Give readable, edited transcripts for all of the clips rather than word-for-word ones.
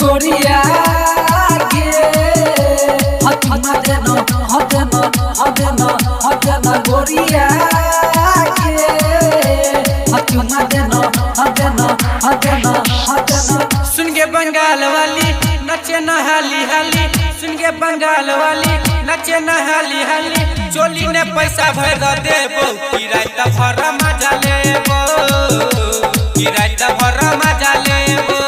गोरिया गे हथमा देना हथना हथना हथना गोरिया गे हथमा देना हथना हथना हथना। सुन के बंगाल वाली नचे न हाली हाली, सुन के बंगाल वाली नचे न हाली हाली, चोली ने पैसा भर देबो किराया भर मजा लेबो, किराया भर मजा लेबो।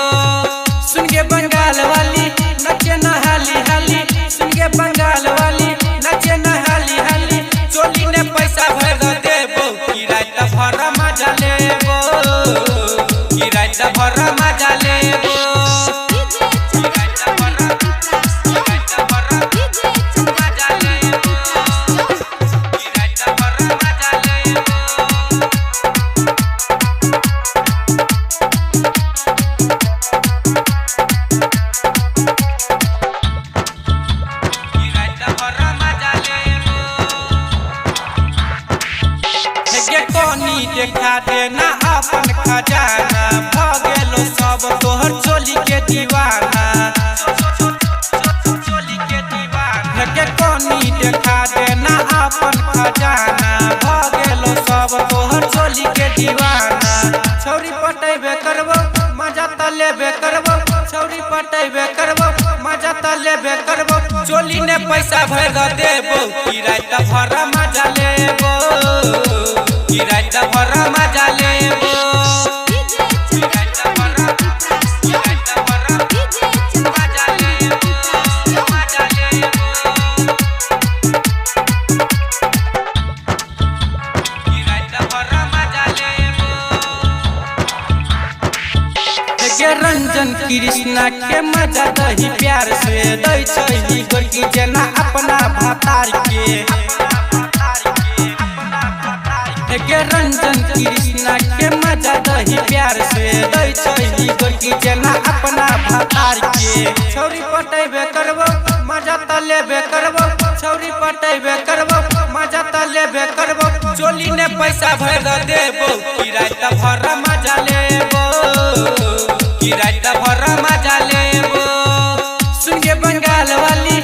सुन के बंगाल वाली नचे न हाली हाली, सुन के बंगाल वाली नचे न हाली हाली, चोली ने पैसा भर देबो किराया भर मजा लेबो, किराया भर मजा लेबो। देखा देना अपन खजाना, भगेलो सब तोहर चोली के दीवाना, चोली के दीवाना के कोनी देखा देना अपन खजाना, भगेलो सब तोहर चोली के दीवाना। छौरी पटेबे करबो मजा त लेबे करबो, छौरी पटेबे करबो मजा त लेबे करबो, चोली ने पैसा भर देबो किराया भर मजा लेबो, किराया भर मजा लेबो। रंजन कृष्णा के मजा दही प्यार से दै छही गोरकी जेना अपना भातार के, रंजन कृष्णा के मजा दही प्यार से दै छही गोरकी जेना अपना भातार के। छौरी पटेबे करबो मजा त लेबे करबो, छौरी पटेबे करबो मजा त लेबे करबो, चोली ने पैसा भर देबो किराया भर मजा लेबो, किराया भर मजा लेबो। सुन के बंगाल वाली